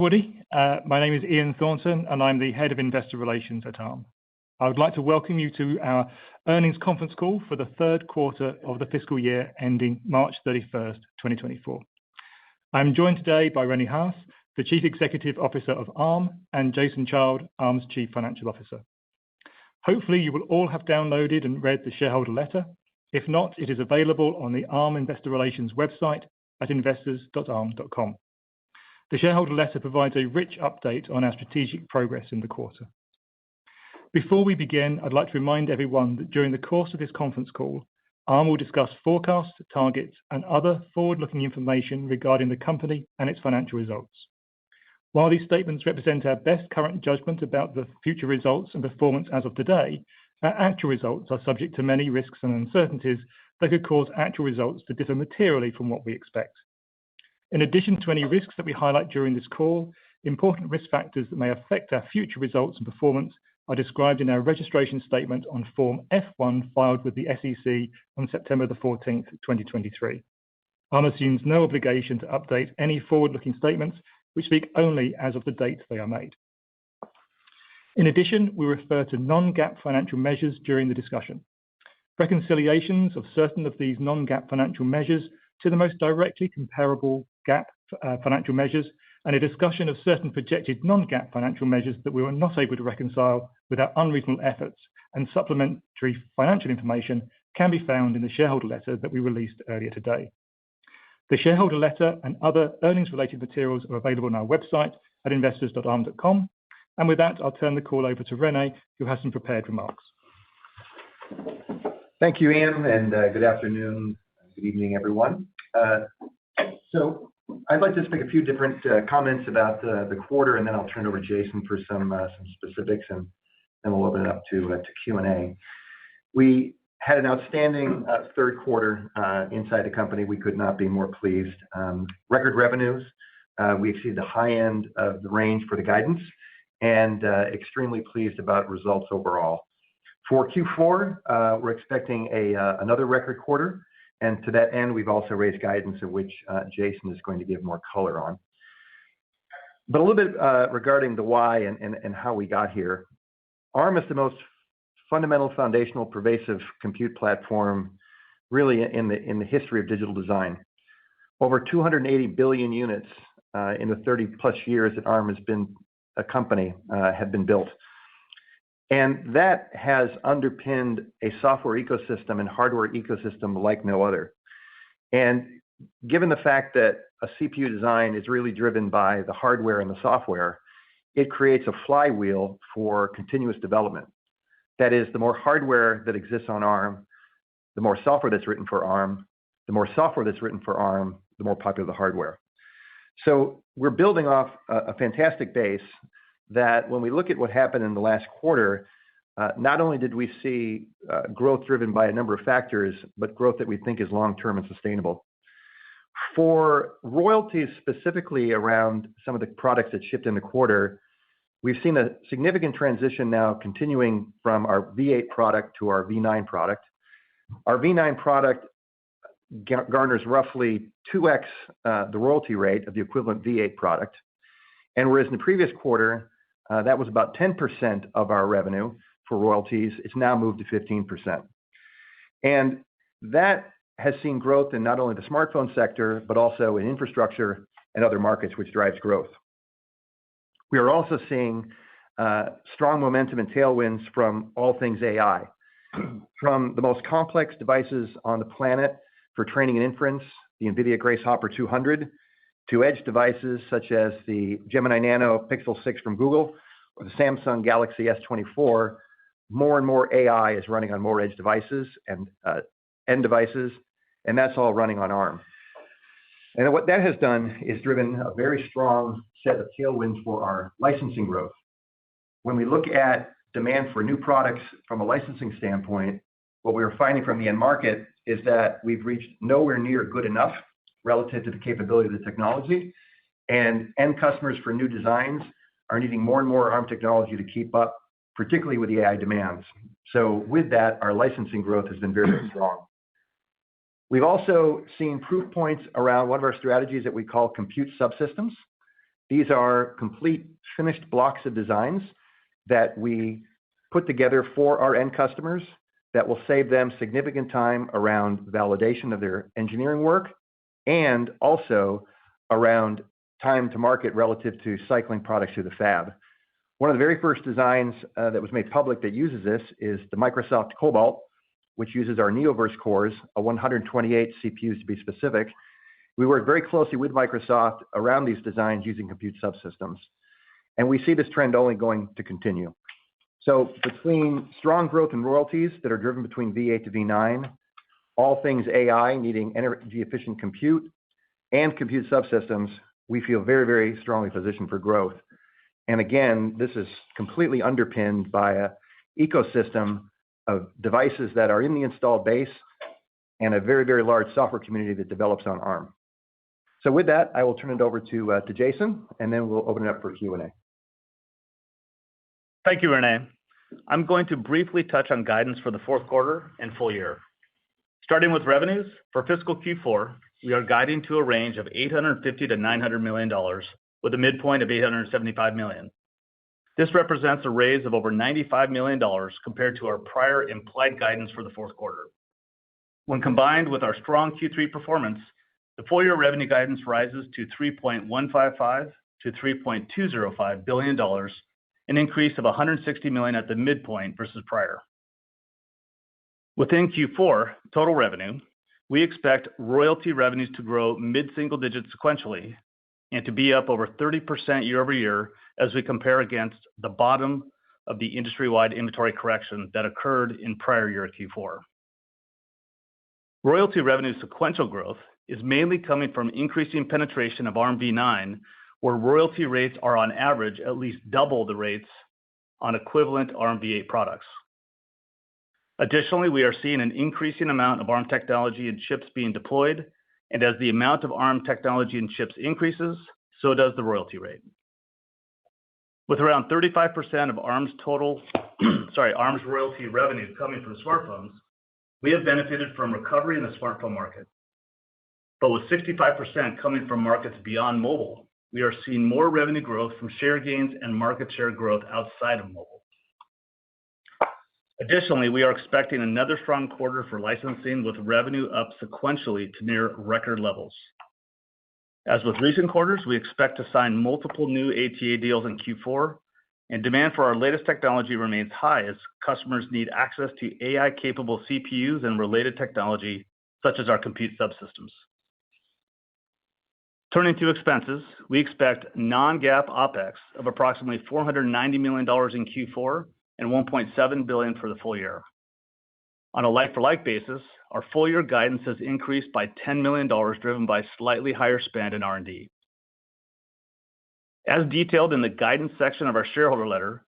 Woody. My name is Ian Thornton, and I'm the Head of Investor Relations at ARM. I would like to welcome you to our earnings conference call for the third quarter of the fiscal year ending March 31st, 2024. I'm joined today by Rene Haas, the Chief Executive Officer of ARM, and Jason Child, ARM's Chief Financial Officer. Hopefully, you will all have downloaded and read the shareholder letter. If not, it is available on the ARM Investor Relations website at investors.arm.com. The shareholder letter provides a rich update on our strategic progress in the quarter. Before we begin, I'd like to remind everyone that during the course of this conference call, ARM will discuss forecasts, targets, and other forward-looking information regarding the company and its financial results. While these statements represent our best current judgment about the future results and performance as of today, our actual results are subject to many risks and uncertainties that could cause actual results to differ materially from what we expect. In addition to any risks that we highlight during this call, important risk factors that may affect our future results and performance are described in our registration statement on Form F-1 filed with the SEC on September the 14th, 2023. ARM assumes no obligation to update any forward-looking statements which speak only as of the date they are made. In addition, we refer to non-GAAP financial measures during the discussion. Reconciliations of certain of these non-GAAP financial measures to the most directly comparable GAAP financial measures and a discussion of certain projected non-GAAP financial measures that we were not able to reconcile without unreasonable efforts and supplementary financial information can be found in the shareholder letter that we released earlier today. The shareholder letter and other earnings-related materials are available on our website at investors.arm.com. And with that, I'll turn the call over to Rene, who has some prepared remarks. Thank you, Ian, and good afternoon, good evening, everyone. So I'd like to just make a few different comments about the quarter, and then I'll turn it over to Jason for some specifics, and then we'll open it up to Q&A. We had an outstanding third quarter inside the company. We could not be more pleased. Record revenues. We exceeded the high end of the range for the guidance, and extremely pleased about results overall. For Q4, we're expecting another record quarter. And to that end, we've also raised guidance of which Jason is going to give more color on. But a little bit regarding the why and how we got here. ARM is the most fundamental, foundational, pervasive compute platform really in the history of digital design. Over 280 billion units in the 30-plus years that ARM has been a company have been built. And that has underpinned a software ecosystem and hardware ecosystem like no other. And given the fact that a CPU design is really driven by the hardware and the software, it creates a flywheel for continuous development. That is, the more hardware that exists on ARM, the more software that's written for ARM, the more software that's written for ARM, the more popular the hardware. So we're building off a fantastic base that when we look at what happened in the last quarter, not only did we see growth driven by a number of factors, but growth that we think is long-term and sustainable. For royalties specifically around some of the products that shipped in the quarter, we've seen a significant transition now continuing from our V8 product to our V9 product. Our V9 product garners roughly 2x the royalty rate of the equivalent V8 product. And whereas in the previous quarter, that was about 10% of our revenue for royalties, it's now moved to 15%. And that has seen growth in not only the smartphone sector, but also in infrastructure and other markets, which drives growth. We are also seeing strong momentum and tailwinds from all things AI, from the most complex devices on the planet for training and inference, the NVIDIA Grace Hopper 200, to edge devices such as the Gemini Nano Pixel 6 from Google or the Samsung Galaxy S24. More and more AI is running on more edge devices and end devices, and that's all running on ARM. And what that has done is driven a very strong set of tailwinds for our licensing growth. When we look at demand for new products from a licensing standpoint, what we are finding from the end market is that we've reached nowhere near good enough relative to the capability of the technology, and end customers for new designs are needing more and more ARM technology to keep up, particularly with the AI demands. So with that, our licensing growth has been very, very strong. We've also seen proof points around one of our strategies that we call compute subsystems. These are complete finished blocks of designs that we put together for our end customers that will save them significant time around validation of their engineering work and also around time to market relative to cycling products through the fab. One of the very first designs that was made public that uses this is the Microsoft Cobalt, which uses our Neoverse cores, a 128 CPUs to be specific. We work very closely with Microsoft around these designs using compute subsystems. And we see this trend only going to continue. So between strong growth in royalties that are driven between V8 to V9, all things AI needing energy efficient compute, and compute subsystems, we feel very, very strongly positioned for growth. And again, this is completely underpinned by an ecosystem of devices that are in the installed base and a very, very large software community that develops on ARM. So with that, I will turn it over to Jason, and then we'll open it up for Q&A. Thank you, Rene. I'm going to briefly touch on guidance for the fourth quarter and full year. Starting with revenues, for fiscal Q4, we are guiding to a range of $850 to $900 million, with a midpoint of $875 million. This represents a raise of over $95 million compared to our prior implied guidance for the fourth quarter. When combined with our strong Q3 performance, the full year revenue guidance rises to $3.155 to $3.205 billion, an increase of $160 million at the midpoint versus prior. Within Q4 total revenue, we expect royalty revenues to grow mid-single digits sequentially and to be up over 30% year over year as we compare against the bottom of the industry-wide inventory correction that occurred in prior year Q4. Royalty revenue sequential growth is mainly coming from increasing penetration of ARM v9, where royalty rates are on average at least double the rates on equivalent ARM v8 products. Additionally, we are seeing an increasing amount of ARM technology and chips being deployed, and as the amount of ARM technology and chips increases, so does the royalty rate. With around 35% of ARM's ARM's royalty revenue coming from smartphones, we have benefited from recovery in the smartphone market. But with 65% coming from markets beyond mobile, we are seeing more revenue growth from share gains and market share growth outside of mobile. Additionally, we are expecting another strong quarter for licensing, with revenue up sequentially to near record levels. As with recent quarters, we expect to sign multiple new ATA deals in Q4, and demand for our latest technology remains high as customers need access to AI-capable CPUs and related technology, such as our compute subsystems. Turning to expenses, we expect non-GAAP OpEx of approximately $490 million in Q4 and $1.7 billion for the full year. On a like-for-like basis, our full year guidance has increased by $10 million, driven by slightly higher spend in R&D. As detailed in the guidance section of our shareholder letter,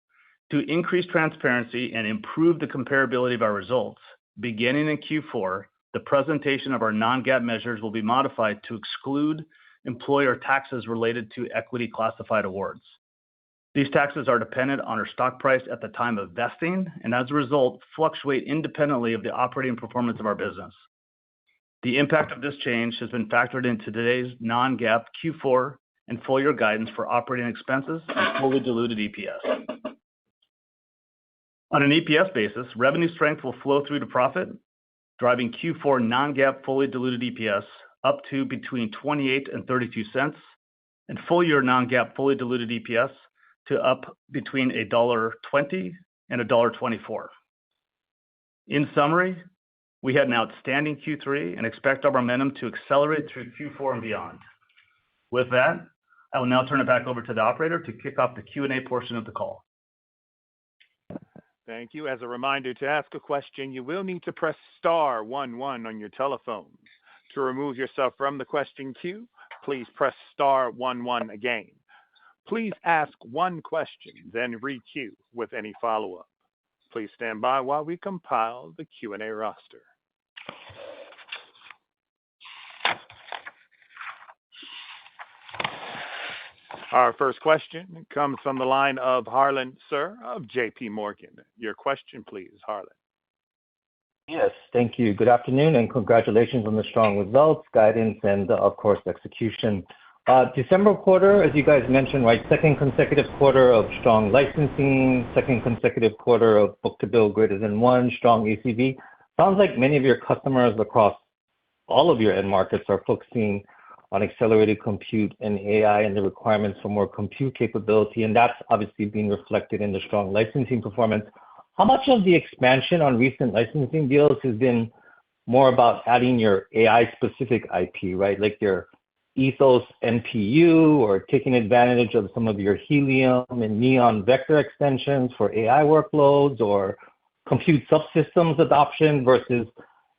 to increase transparency and improve the comparability of our results, beginning in Q4, the presentation of our non-GAAP measures will be modified to exclude employer taxes related to equity classified awards. These taxes are dependent on our stock price at the time of vesting, and as a result, fluctuate independently of the operating performance of our business. The impact of this change has been factored into today's non-GAAP Q4 and full year guidance for operating expenses and fully diluted EPS. On an EPS basis, revenue strength will flow through to profit, driving Q4 non-GAAP fully diluted EPS up to between 28 and 32 cents, and full year non-GAAP fully diluted EPS to up between $1.20 and $1.24. In summary, we had an outstanding Q3 and expect our momentum to accelerate through Q4 and beyond. With that, I will now turn it back over to the operator to kick off the Q&A portion of the call. Thank you. As a reminder, to ask a question, you will need to press star 11 on your telephone. To remove yourself from the question queue, please press star 11 again. Please ask one question, then re-queue with any follow-up. Please stand by while we compile the Q&A roster. Our first question comes from the line of Harlan Sur of JP Morgan. Your question, please, Harlan. Yes, thank you. Good afternoon, and congratulations on the strong results, guidance, and of course, execution. December quarter, as you guys mentioned, right, second consecutive quarter of strong licensing, second consecutive quarter of book-to-bill greater than one, strong ACV. Sounds like many of your customers across all of your end markets are focusing on accelerated compute and AI and the requirements for more compute capability, and that's obviously being reflected in the strong licensing performance. How much of the expansion on recent licensing deals has been more about adding your AI-specific IP, right, like your Ethos NPU, or taking advantage of some of your Helium and Neon vector extensions for AI workloads, or compute subsystems adoption versus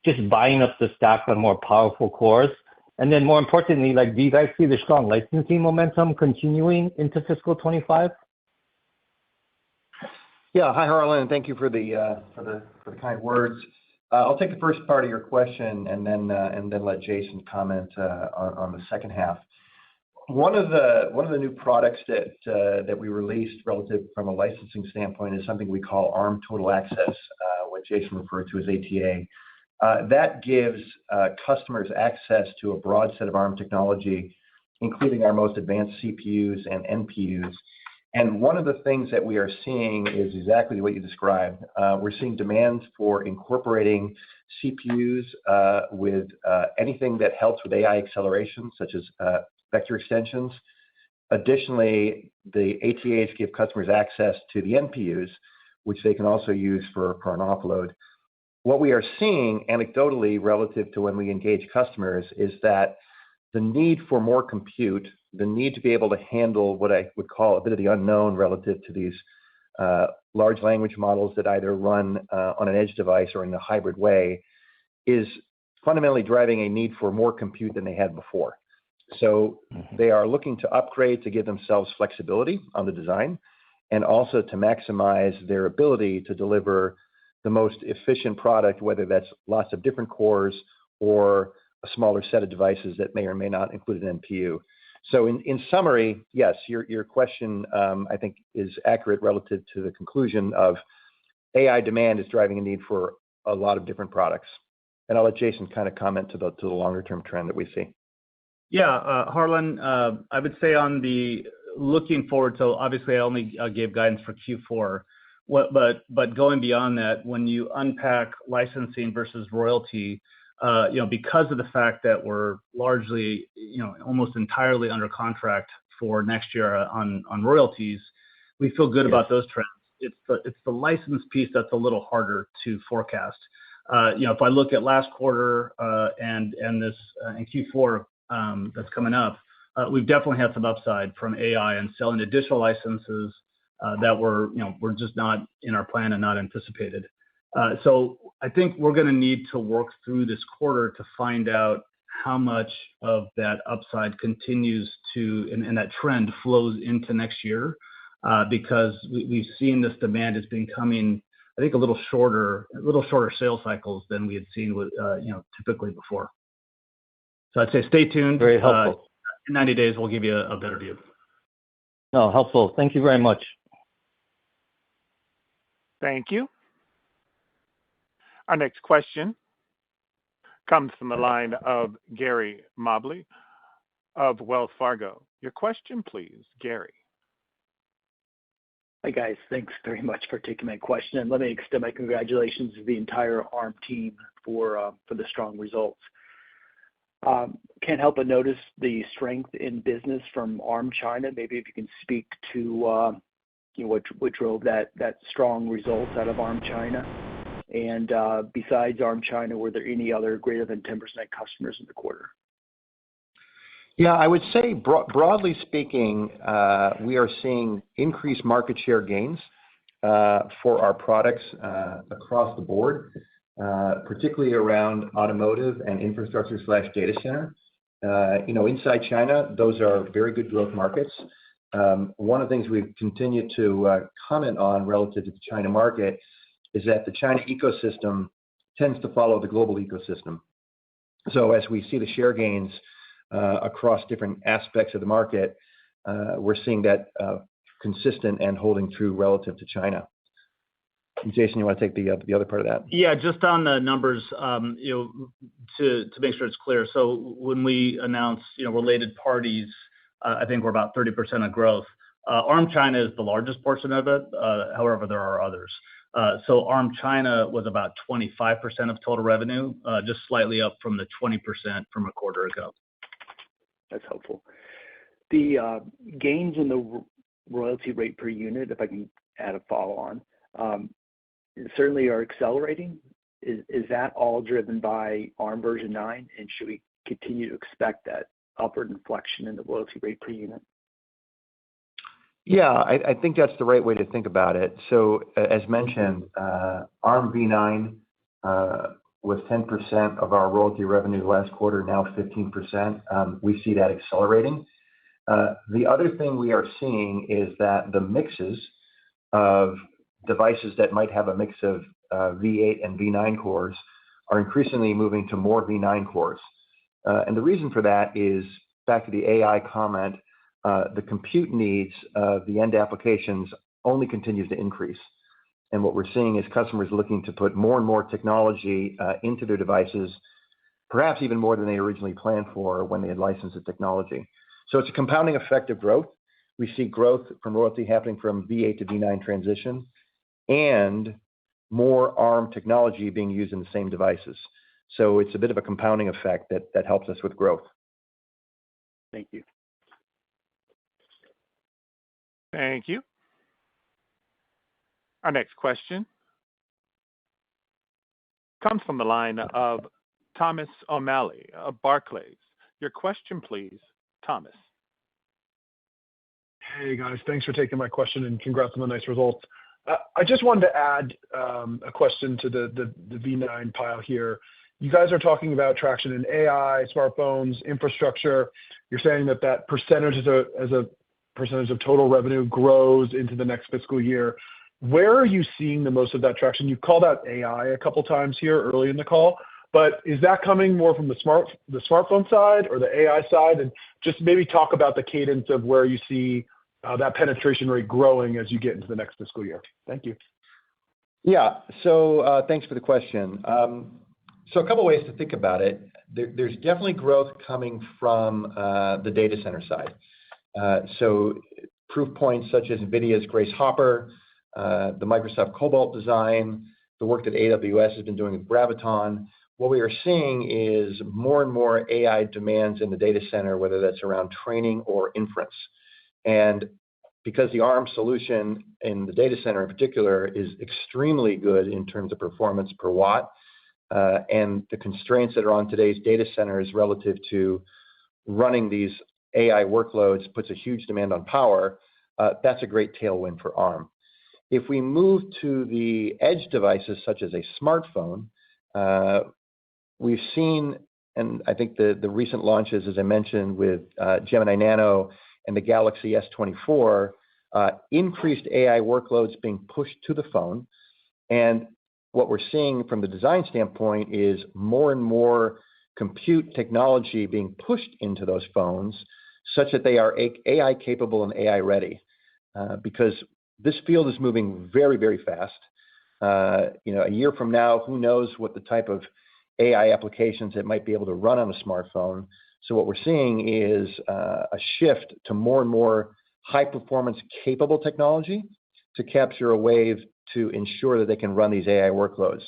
just buying up the stack on more powerful cores? And then more importantly, like, do you guys see the strong licensing momentum continuing into fiscal 25? Yeah. Hi, Harlan. Thank you for the kind words. I'll take the first part of your question and then let Jason comment on the second half. One of the new products that we released relative from a licensing standpoint is something we call ARM Total Access, what Jason referred to as ATA. That gives customers access to a broad set of ARM technology, including our most advanced CPUs and NPUs. And one of the things that we are seeing is exactly what you described. We're seeing demand for incorporating CPUs with anything that helps with AI acceleration, such as vector extensions. Additionally, the ATAs give customers access to the NPUs, which they can also use for an offload. What we are seeing anecdotally relative to when we engage customers is that the need for more compute, the need to be able to handle what I would call a bit of the unknown relative to these large language models that either run on an edge device or in a hybrid way, is fundamentally driving a need for more compute than they had before. So they are looking to upgrade to give themselves flexibility on the design, and also to maximize their ability to deliver the most efficient product, whether that's lots of different cores or a smaller set of devices that may or may not include an NPU. So in summary, yes, your question, I think, is accurate relative to the conclusion of AI demand is driving a need for a lot of different products. And I'll let Jason kind of comment to the longer-term trend that we see. Yeah, Harlan, I would say on the looking forward, so obviously I only gave guidance for Q4, but going beyond that, when you unpack licensing versus royalty, because of the fact that we're largely, almost entirely under contract for next year on royalties, we feel good about those trends. It's the license piece that's a little harder to forecast. If I look at last quarter and this in Q4 that's coming up, we've definitely had some upside from AI and selling additional licenses that were just not in our plan and not anticipated. So I think we're going to need to work through this quarter to find out how much of that upside continues to, and that trend flows into next year, because we've seen this demand has been coming, I think, a little shorter sales cycles than we had seen with, typically before. So I'd say stay tuned. Very helpful. In 90 days, we'll give you a better view. No, helpful. Thank you very much. Thank you. Our next question comes from the line of Gary Mobley of Wells Fargo. Your question, please, Gary. Hi, guys. Thanks very much for taking my question. And let me extend my congratulations to the entire ARM team for the strong results. Can't help but notice the strength in business from ARM China. Maybe if you can speak to what drove that strong results out of ARM China. And besides ARM China, were there any other greater than 10% customers in the quarter? Yeah, I would say broadly speaking, we are seeing increased market share gains for our products across the board, particularly around automotive and infrastructure/data center. Inside China, those are very good growth markets. One of the things we've continued to comment on relative to the China market is that the China ecosystem tends to follow the global ecosystem. So as we see the share gains across different aspects of the market, we're seeing that consistent and holding true relative to China. Jason, you want to take the other part of that? Yeah, just on the numbers, to make sure it's clear. So when we announce, related parties, I think we're about 30% of growth. ARM China is the largest portion of it. However, there are others. So ARM China was about 25% of total revenue, just slightly up from the 20% from a quarter ago. That's helpful. The gains in the royalty rate per unit, if I can add a follow-on, certainly are accelerating. Is that all driven by ARM version 9? And should we continue to expect that upward inflection in the royalty rate per unit? Yeah, I think that's the right way to think about it. So as mentioned, ARM v9 was 10% of our royalty revenue last quarter, now 15%. We see that accelerating. The other thing we are seeing is that the mixes of devices that might have a mix of V8 and V9 cores are increasingly moving to more V9 cores. And the reason for that is, back to the AI comment, the compute needs of the end applications only continues to increase. And what we're seeing is customers looking to put more and more technology into their devices, perhaps even more than they originally planned for when they had licensed the technology. So it's a compounding effect of growth. We see growth from royalty happening from V8 to V9 transition and more ARM technology being used in the same devices. So it's a bit of a compounding effect that helps us with growth. Thank you. Thank you. Our next question comes from the line of Thomas O'Malley of Barclays. Your question, please, Thomas. Hey, guys. Thanks for taking my question, and congrats on the nice results. I just wanted to add a question to the V9 pile here. You guys are talking about traction in AI, smartphones, infrastructure. You're saying that percentage as a percentage of total revenue grows into the next fiscal year. Where are you seeing the most of that traction? You've called out AI a couple times here early in the call, but is that coming more from the smartphone side or the AI side? And just maybe talk about the cadence of where you see that penetration rate growing as you get into the next fiscal year. Thank you. Yeah. So thanks for the question. So a couple ways to think about it. There's definitely growth coming from the data center side. So proof points such as NVIDIA's Grace Hopper, the Microsoft Cobalt design, the work that AWS has been doing with Graviton. What we are seeing is more and more AI demands in the data center, whether that's around training or inference. And because the ARM solution in the data center in particular is extremely good in terms of performance per watt, and the constraints that are on today's data centers relative to running these AI workloads puts a huge demand on power, that's a great tailwind for ARM. If we move to the edge devices, such as a smartphone, we've seen, and I think the recent launches, as I mentioned, with Gemini Nano and the Galaxy S24, increased AI workloads being pushed to the phone. And what we're seeing from the design standpoint is more and more compute technology being pushed into those phones such that they are AI capable and AI ready. Because this field is moving very, very fast. A year from now, who knows what the type of AI applications it might be able to run on a smartphone. So what we're seeing is a shift to more and more high-performance capable technology to capture a wave to ensure that they can run these AI workloads.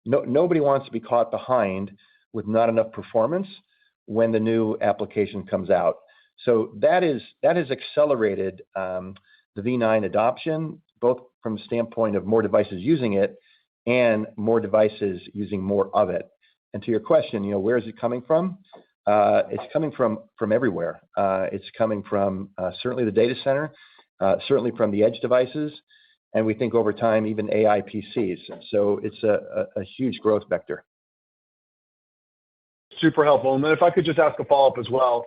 Nobody wants to be caught behind with not enough performance when the new application comes out. So that has accelerated the V9 adoption, both from the standpoint of more devices using it and more devices using more of it. And to your question, where is it coming from? It's coming from everywhere. It's coming from certainly the data center, certainly from the edge devices, and we think over time, even AI PCs. So it's a huge growth vector. Super helpful. And then if I could just ask a follow-up as well.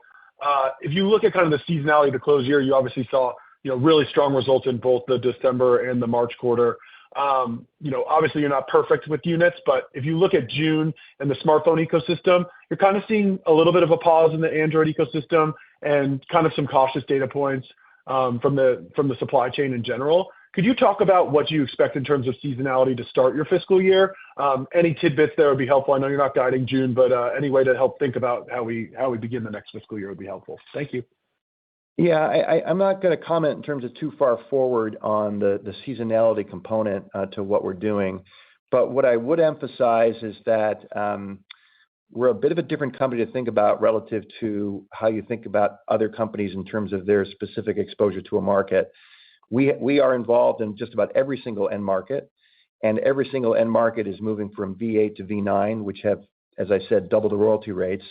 If you look at kind of the seasonality of the close year, you obviously saw really strong results in both the December and the March quarter. Obviously you're not perfect with units, but if you look at June and the smartphone ecosystem, you're kind of seeing a little bit of a pause in the Android ecosystem and kind of some cautious data points from the supply chain in general. Could you talk about what you expect in terms of seasonality to start your fiscal year? Any tidbits there would be helpful. I know you're not guiding June, but any way to help think about how we begin the next fiscal year would be helpful. Thank you. Yeah, I'm not going to comment in terms of too far forward on the seasonality component to what we're doing. But what I would emphasize is that we're a bit of a different company to think about relative to how you think about other companies in terms of their specific exposure to a market. We are involved in just about every single end market, and every single end market is moving from V8 to V9, which have, as I said, double the royalty rates.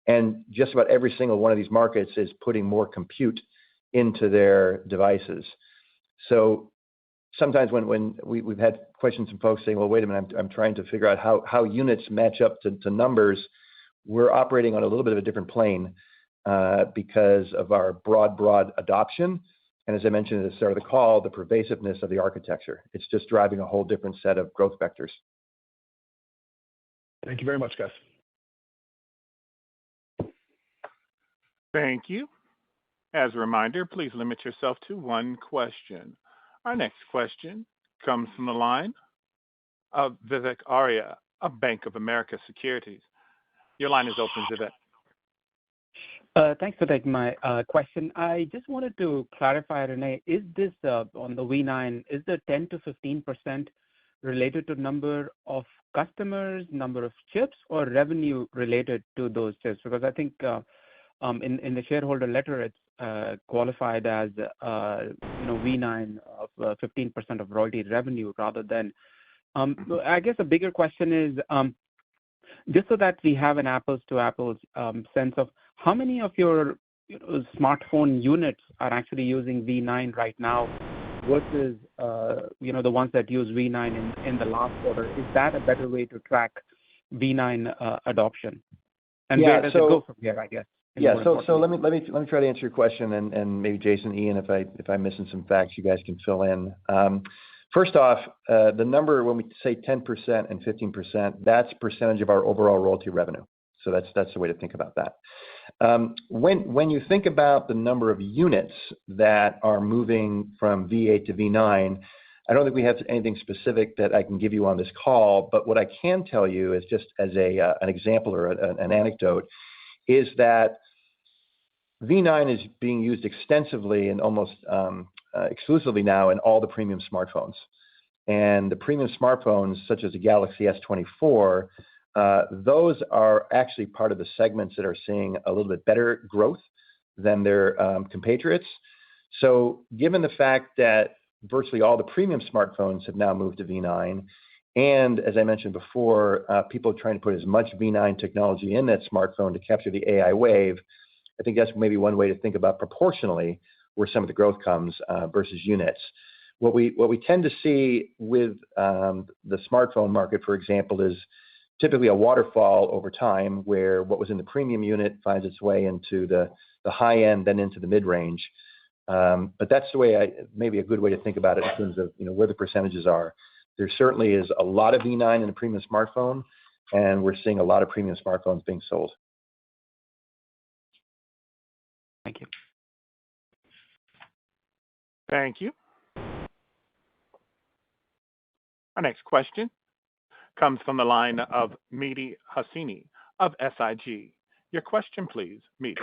And just about every single one of these markets is putting more compute into their devices. So sometimes when we've had questions from folks saying, well, wait a minute, I'm trying to figure out how units match up to numbers, we're operating on a little bit of a different plane because of our broad adoption. And as I mentioned at the start of the call, the pervasiveness of the architecture. It's just driving a whole different set of growth vectors. Thank you very much, guys. Thank you. As a reminder, please limit yourself to one question. Our next question comes from the line of Vivek Arya of Bank of America Securities. Your line is open, Vivek. Thanks for taking my question. I just wanted to clarify, Rene, is this on the V9, is the 10 to 15% related to number of customers, number of chips, or revenue related to those chips? Because I think in the shareholder letter, it's qualified as V9 of 15% of royalty revenue rather than. I guess a bigger question is just so that we have an apples to apples sense of how many of your smartphone units are actually using V9 right now versus the ones that use V9 in the last quarter. Is that a better way to track V9 adoption? And where does it go from here, I guess? Yeah. So let me try to answer your question, and maybe Jason, Ian, if I'm missing some facts, you guys can fill in. First off, the number when we say 10% and 15%, that's percentage of our overall royalty revenue. So that's the way to think about that. When you think about the number of units that are moving from V8 to V9, I don't think we have anything specific that I can give you on this call. But what I can tell you is just as an example or an anecdote is that V9 is being used extensively and almost exclusively now in all the premium smartphones. And the premium smartphones, such as the Galaxy S24, those are actually part of the segments that are seeing a little bit better growth than their compatriots. So given the fact that virtually all the premium smartphones have now moved to V9, and as I mentioned before, people are trying to put as much V9 technology in that smartphone to capture the AI wave, I think that's maybe one way to think about proportionally where some of the growth comes versus units. What we tend to see with the smartphone market, for example, is typically a waterfall over time where what was in the premium unit finds its way into the high end, then into the mid-range. But that's the way maybe a good way to think about it in terms of where the percentages are. There certainly is a lot of V9 in a premium smartphone, and we're seeing a lot of premium smartphones being sold. Thank you. Thank you. Our next question comes from the line of Mehdi Hosseini of SIG. Your question, please, Mehdi.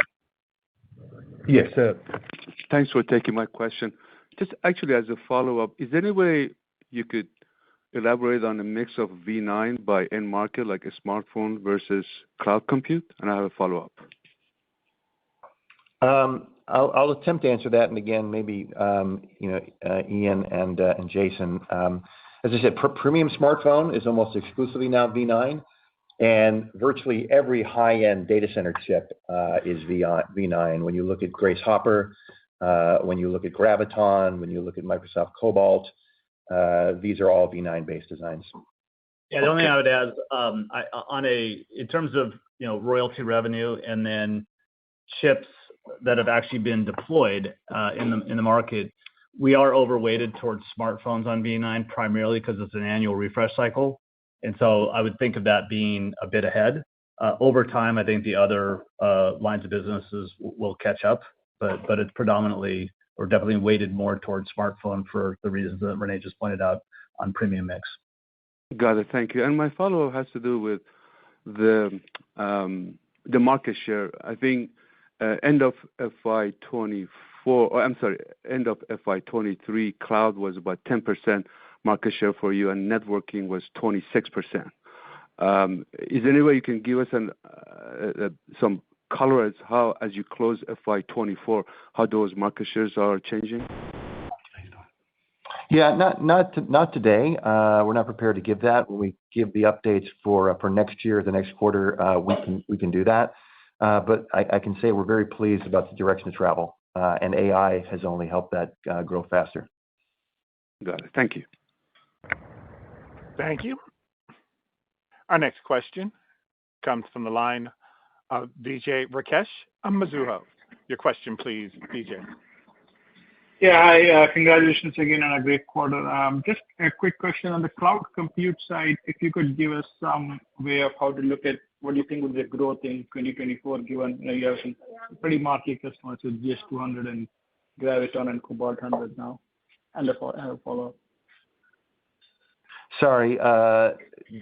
Yes, thanks for taking my question. Just actually as a follow-up, is there any way you could elaborate on the mix of V9 by end market, like a smartphone versus cloud compute? And I have a follow-up. I'll attempt to answer that. And again, maybe Ian and Jason. As I said, premium smartphone is almost exclusively now V9, and virtually every high-end data center chip is V9. When you look at Grace Hopper, when you look at Graviton, when you look at Microsoft Cobalt, these are all V9-based designs. Yeah, the only thing I would add, in terms of royalty revenue and then chips that have actually been deployed in the market, we are overweighted towards smartphones on V9 primarily because it's an annual refresh cycle. And so I would think of that being a bit ahead. Over time, I think the other lines of businesses will catch up, but it's predominantly or definitely weighted more towards smartphone for the reasons that Rene just pointed out on premium mix. Got it. Thank you. And my follow-up has to do with the market share. I think end of FY24, or I'm sorry, end of FY23, cloud was about 10% market share for you, and networking was 26%. Is there any way you can give us some color as how, as you close FY24, how those market shares are changing? Yeah, not today. We're not prepared to give that. When we give the updates for next year, the next quarter, we can do that. But I can say we're very pleased about the direction of travel, and AI has only helped that grow faster. Got it. Thank you. Thank you. Our next question comes from the line of Vijay Rakesh of Mizuho. Your question, please, Vijay. Yeah, hi. Congratulations again on a great quarter. Just a quick question on the cloud compute side. If you could give us some way of how to look at what do you think would be the growth in 2024, given you have some pretty marquee customers with GS200 and Graviton and Cobalt 100 now, and a follow-up. Sorry,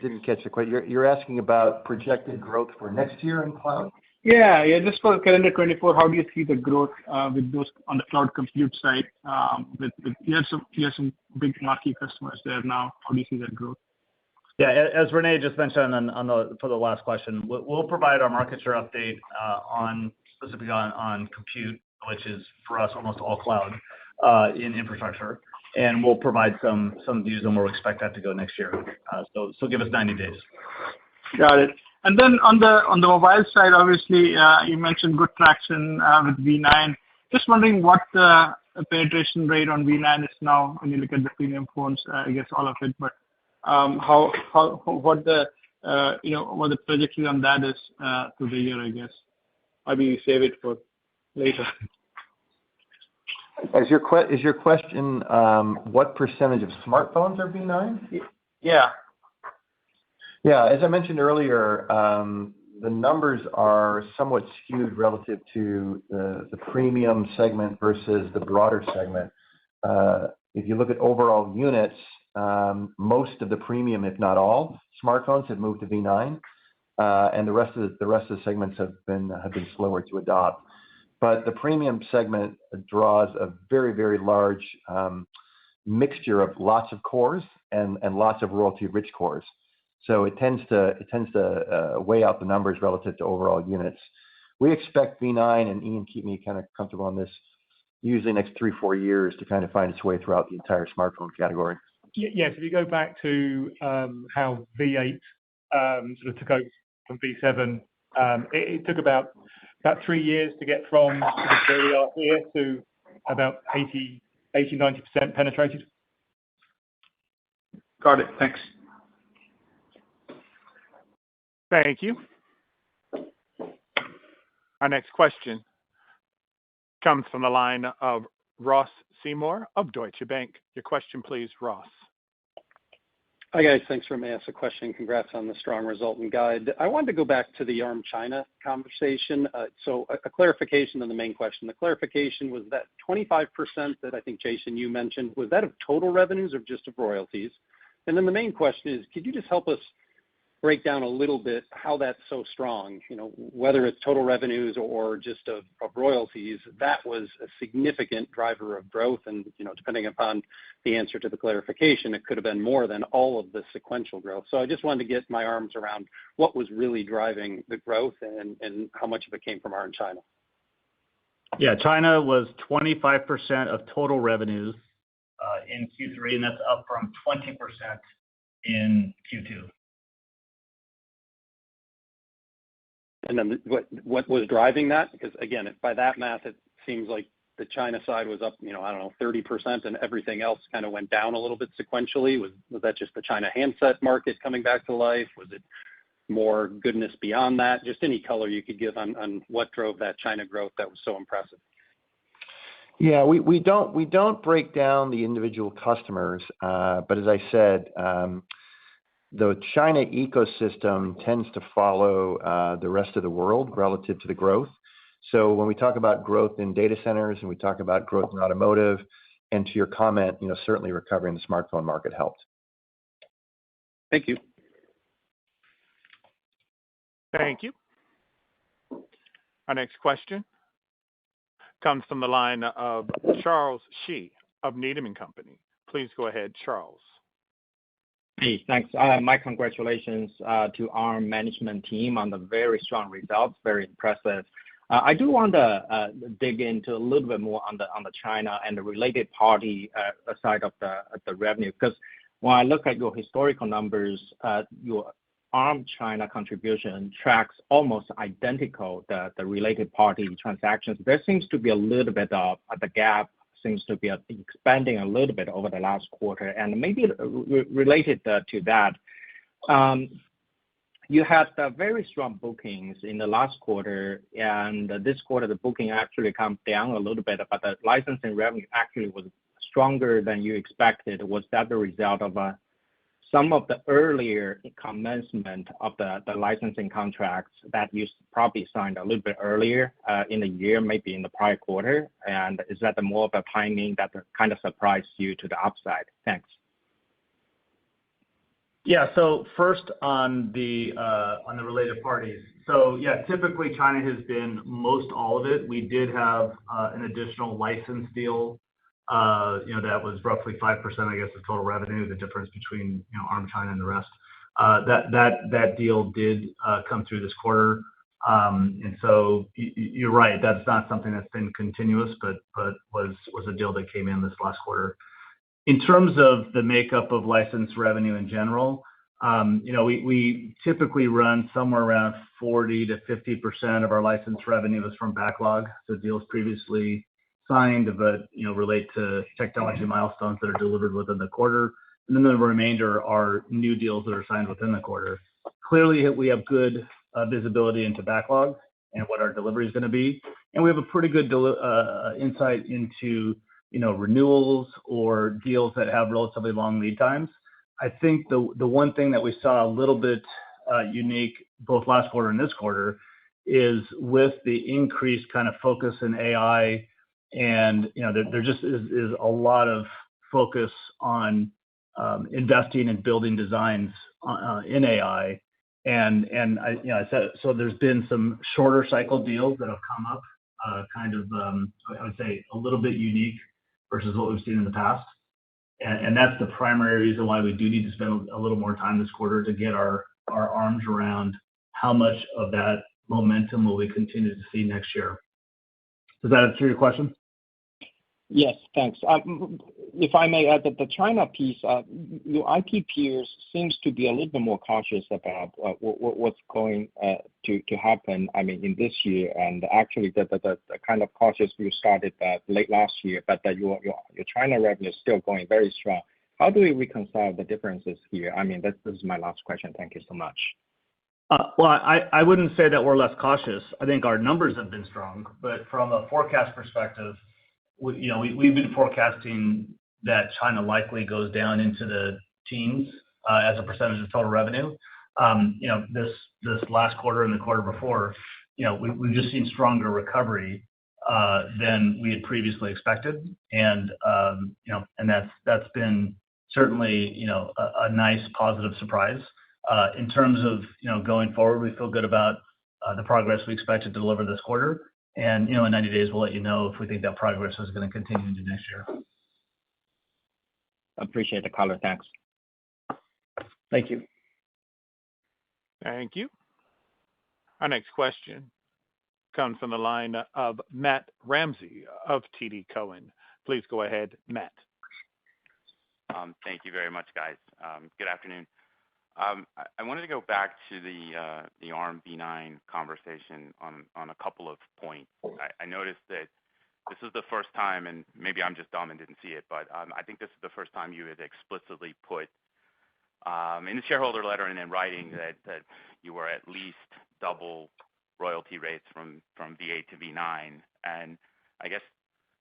didn't catch the question. You're asking about projected growth for next year in cloud? Yeah, just for calendar 24, how do you see the growth with those on the cloud compute side? You have some big marquee customers there now. How do you see that growth? Yeah, as Rene just mentioned for the last question, we'll provide our market share update specifically on compute, which is for us almost all cloud in infrastructure, and we'll provide some views on where we expect that to go next year. So give us 90 days. Got it. And then on the mobile side, obviously, you mentioned good traction with V9. Just wondering what the penetration rate on V9 is now when you look at the premium phones, I guess all of it, but what the trajectory on that is through the year, I guess. Maybe you save it for later. Is your question what percentage of smartphones are V9? Yeah. Yeah, as I mentioned earlier, the numbers are somewhat skewed relative to the premium segment versus the broader segment. If you look at overall units, most of the premium, if not all, smartphones have moved to V9, and the rest of the segments have been slower to adopt. But the premium segment draws a very, very large mixture of lots of cores and lots of royalty-rich cores. So it tends to weigh out the numbers relative to overall units. We expect V9, and Ian, keep me kind of comfortable on this, usually the next 3-4 years to kind of find its way throughout the entire smartphone category. Yes, if you go back to how V8 sort of took over from V7, it took about 3 years to get from sort of where we are here to about 80-90% penetrated. Got it. Thanks. Thank you. Our next question comes from the line of Ross Seymore of Deutsche Bank. Your question, please, Ross. Hi, guys. Thanks for letting me ask a question. Congrats on the strong result and guide. I wanted to go back to the ARM China conversation. So a clarification on the main question. The clarification was that 25% that I think, Jason, you mentioned, was that of total revenues or just of royalties? And then the main question is, could you just help us break down a little bit how that's so strong, whether it's total revenues or just of royalties? That was a significant driver of growth. And, depending upon the answer to the clarification, it could have been more than all of the sequential growth. So I just wanted to get my arms around what was really driving the growth and how much of it came from ARM China. Yeah, China was 25% of total revenues in Q3, and that's up from 20% in Q2. And then what was driving that? Because, again, by that math, it seems like the China side was up, 30%, and everything else kind of went down a little bit sequentially. Was that just the China handset market coming back to life? Was it more goodness beyond that? Just any color you could give on what drove that China growth that was so impressive. Yeah, we don't break down the individual customers, but as I said, the China ecosystem tends to follow the rest of the world relative to the growth. So when we talk about growth in data centers and we talk about growth in automotive, and to your comment, certainly recovery in the smartphone market helped. Thank you. Thank you. Our next question comes from the line of Charles Shi of Needham & Company. Please go ahead, Charles. Hey, thanks. My congratulations to our management team on the very strong results. Very impressive. I do want to dig into a little bit more on the China and the related party side of the revenue, because when I look at your historical numbers, your ARM China contribution tracks almost identical the related party transactions. There seems to be a little bit of the gap seems to be expanding a little bit over the last quarter, and maybe related to that. You had very strong bookings in the last quarter, and this quarter the booking actually comes down a little bit, but the licensing revenue actually was stronger than you expected. Was that the result of some of the earlier commencement of the licensing contracts that you probably signed a little bit earlier in the year, maybe in the prior quarter? And is that more of a timing that kind of surprised you to the upside? Thanks. Yeah. So first on the related parties. So yeah, typically China has been most all of it. We did have an additional license deal, that was roughly 5%, I guess, of total revenue. The difference between ARM China and the rest. That deal did come through this quarter, and so you're right. That's not something that's been continuous, but was a deal that came in this last quarter. In terms of the makeup of license revenue in general, we typically run somewhere around 40 to 50% of our license revenue is from backlog. So deals previously signed, but relate to technology milestones that are delivered within the quarter. And then the remainder are new deals that are signed within the quarter. Clearly, we have good visibility into backlog and what our delivery is going to be. And we have a pretty good insight into renewals or deals that have relatively long lead times. I think the one thing that we saw a little bit unique both last quarter and this quarter is with the increased kind of focus in AI, and there just is a lot of focus on investing and building designs in AI. And I said, so there's been some shorter cycle deals that have come up, I would say a little bit unique versus what we've seen in the past. And that's the primary reason why we do need to spend a little more time this quarter to get our arms around how much of that momentum will we continue to see next year. Does that answer your question? Yes, thanks. If I may add that the China piece, your IP peers seems to be a little bit more cautious about what's going to happen, in this year. And actually, the kind of cautious view started late last year, but that your China revenue is still going very strong. How do we reconcile the differences here? This is my last question. Thank you so much. Well, I wouldn't say that we're less cautious. I think our numbers have been strong, but from a forecast perspective, we've been forecasting that China likely goes down into the teens as a percentage of total revenue. This last quarter and the quarter before, we've just seen stronger recovery than we had previously expected, and that's been certainly a nice positive surprise. In terms of going forward, we feel good about the progress we expect to deliver this quarter. And in 90 days, we'll let you know if we think that progress is going to continue into next year. Appreciate the color. Thanks. Thank you. Thank you. Our next question comes from the line of Matt Ramsey of TD Cowen. Please go ahead, Matt. Thank you very much, guys. Good afternoon. I wanted to go back to the ARM v9 conversation on a couple of points. I noticed that this is the first time, and maybe I'm just dumb and didn't see it, but I think this is the first time you had explicitly put in the shareholder letter and in writing that you were at least double royalty rates from V8 to V9. And I guess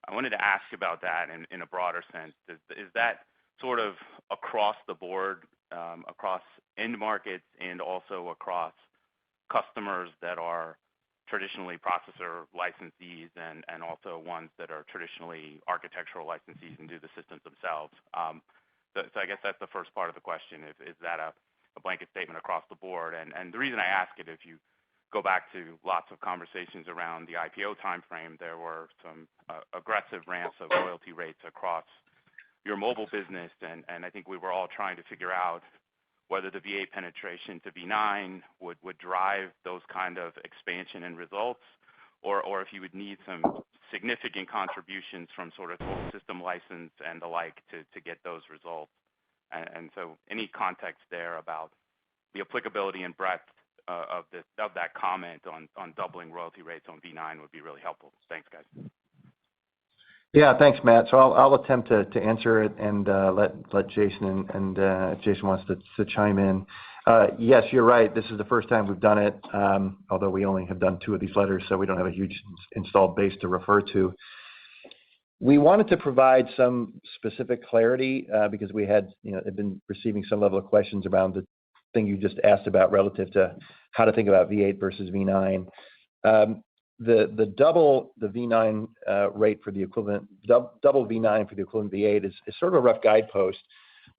I wanted to ask about that in a broader sense. Is that sort of across the board, across end markets and also across customers that are traditionally processor licensees and also ones that are traditionally architectural licensees and do the systems themselves? So I guess that's the first part of the question. Is that a blanket statement across the board? And the reason I ask it, if you go back to lots of conversations around the IPO timeframe, there were some aggressive ramps of royalty rates across your mobile business, and I think we were all trying to figure out whether the V8 penetration to V9 would drive those kind of expansion and results, or if you would need some significant contributions from sort of total system license and the like to get those results. And so any context there about the applicability and breadth of that comment on doubling royalty rates on V9 would be really helpful. Thanks, guys. Yeah, thanks, Matt. So I'll attempt to answer it and let Jason and if Jason wants to chime in. Yes, you're right. This is the first time we've done it, although we only have done 2 of these letters, so we don't have a huge installed base to refer to. We wanted to provide some specific clarity because we had been receiving some level of questions around the thing you just asked about relative to how to think about V8 versus V9. The double the V9 rate for the equivalent, double V9 for the equivalent V8 is sort of a rough guidepost,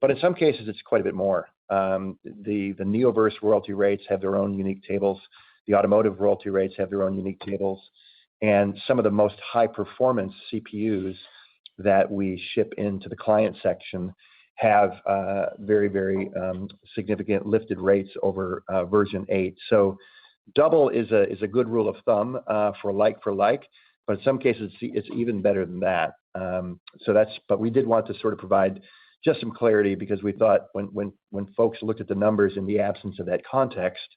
but in some cases it's quite a bit more. The Neoverse royalty rates have their own unique tables. The automotive royalty rates have their own unique tables. And some of the most high performance CPUs that we ship into the client section have very, very significant lifted rates over version 8. So double is a good rule of thumb for like, but in some cases it's even better than that. But we did want to sort of provide just some clarity because we thought when folks looked at the numbers in the absence of that context,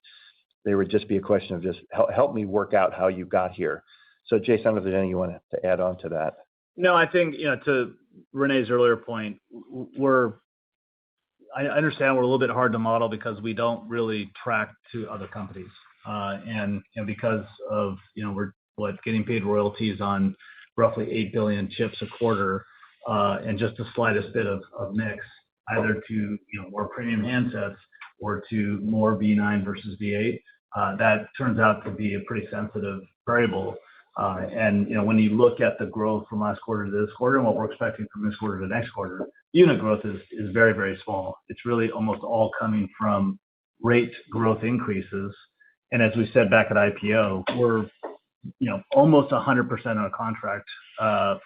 there would just be a question of just help me work out how you got here. So Jason, I don't know if there's anything you want to add on to that. No, I think, to Renee's earlier point, I understand we're a little bit hard to model because we don't really track to other companies. And because of, we're getting paid royalties on roughly 8 billion chips a quarter, and just the slightest bit of mix, either to, more premium handsets or to more V9 versus V8, that turns out to be a pretty sensitive variable. And when you look at the growth from last quarter to this quarter and what we're expecting from this quarter to next quarter, unit growth is very, very small. It's really almost all coming from rate growth increases. And as we said back at IPO, we're almost 100% on a contract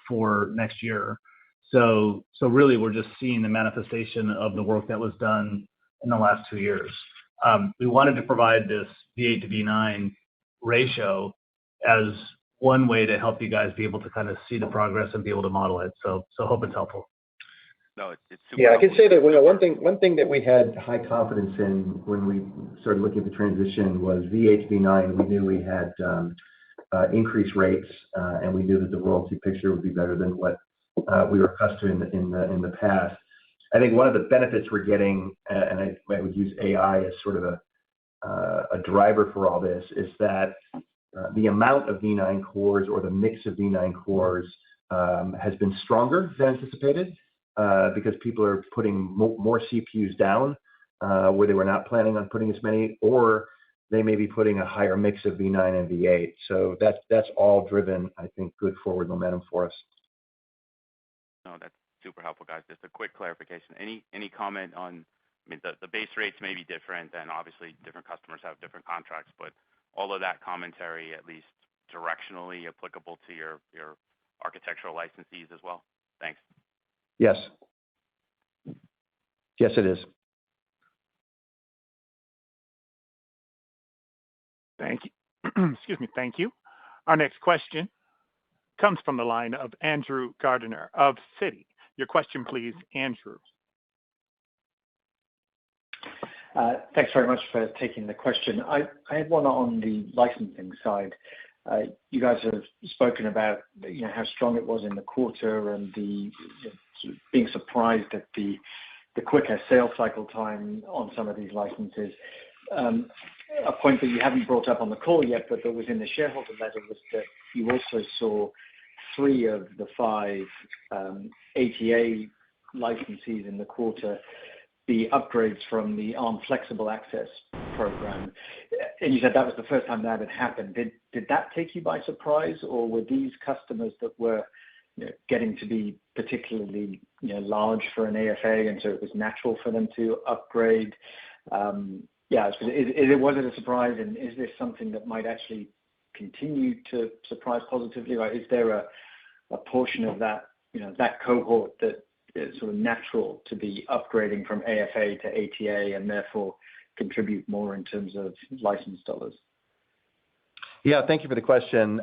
for next year. So really we're just seeing the manifestation of the work that was done in the last 2 years. We wanted to provide this V8 to V9 ratio as one way to help you guys be able to kind of see the progress and be able to model it. So hope it's helpful. No, it's super helpful. I can say that one thing that we had high confidence in when we started looking at the transition was V8 to V9. We knew we had increased rates, and we knew that the royalty picture would be better than what we were accustomed in the past. I think one of the benefits we're getting, and I would use AI as sort of a driver for all this, is that the amount of V9 cores or the mix of V9 cores has been stronger than anticipated because people are putting more CPUs down where they were not planning on putting as many, or they may be putting a higher mix of V9 and V8. So that's all driven, I think, good forward momentum for us. No, that's super helpful, guys. Just a quick clarification. Any comment on, the base rates may be different, and obviously different customers have different contracts, but all of that commentary, at least directionally applicable to your architectural licensees as well? Thanks. Yes. Yes, it is. Thank you. Excuse me. Thank you. Our next question comes from the line of Andrew Gardiner of Citi. Your question, please, Andrew. Thanks very much for taking the question. I had one on the licensing side. You guys have spoken about how strong it was in the quarter and the being surprised at the quicker sales cycle time on some of these licenses. A point that you haven't brought up on the call yet, but that was in the shareholder letter, was that you also saw 3 of the 5 ATA licensees in the quarter be upgrades from the ARM Flexible Access program. And you said that was the first time that had happened. Did that take you by surprise, or were these customers that were getting to be particularly large for an AFA, and so it was natural for them to upgrade? Yeah, was it a surprise, and is this something that might actually continue to surprise positively? Is there a portion of that, that cohort that is sort of natural to be upgrading from AFA to ATA and therefore contribute more in terms of license dollars? Yeah, thank you for the question.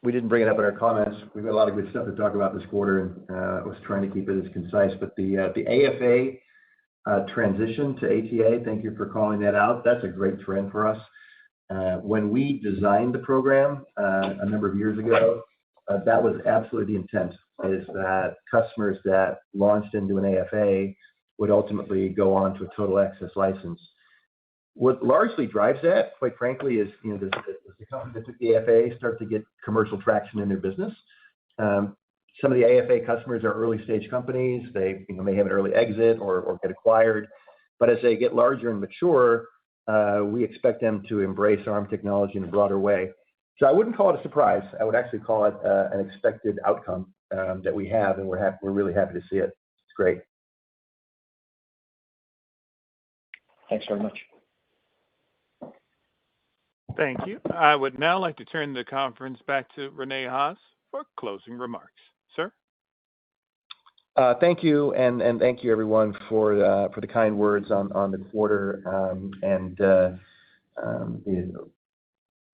We didn't bring it up in our comments. We've got a lot of good stuff to talk about this quarter, and I was trying to keep it as concise. But the AFA transition to ATA, thank you for calling that out. That's a great trend for us. When we designed the program a number of years ago, that was absolutely the intent, is that customers that launched into an AFA would ultimately go on to a total access license. What largely drives that, quite frankly, is the company that took the AFA start to get commercial traction in their business. Some of the AFA customers are early stage companies. They may have an early exit or get acquired. But as they get larger and mature, we expect them to embrace ARM technology in a broader way. So I wouldn't call it a surprise. I would actually call it an expected outcome that we have, and we're really happy to see it. It's great. Thanks very much. Thank you. I would now like to turn the conference back to Rene Haas for closing remarks. Sir? Thank you, and thank you, everyone, for the kind words on the quarter and the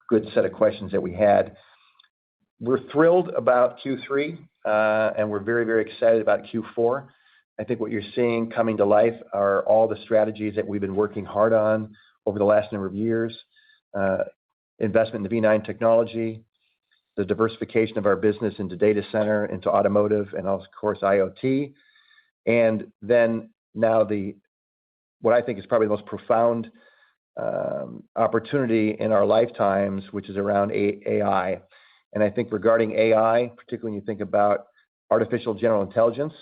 good set of questions that we had. We're thrilled about Q3, and we're very, very excited about Q4. I think what you're seeing coming to life are all the strategies that we've been working hard on over the last number of years. Investment in the V9 technology, the diversification of our business into data center, into automotive, and of course, IoT. And then now what I think is probably the most profound opportunity in our lifetimes, which is around AI. And I think regarding AI, particularly when you think about artificial general intelligence,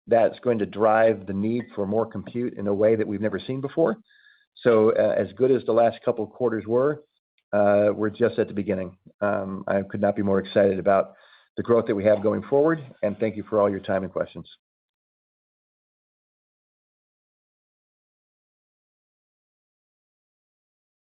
that's going to drive the need for more compute in a way that we've never seen before. So as good as the last couple of quarters were, we're just at the beginning. I could not be more excited about the growth that we have going forward, and thank you for all your time and questions.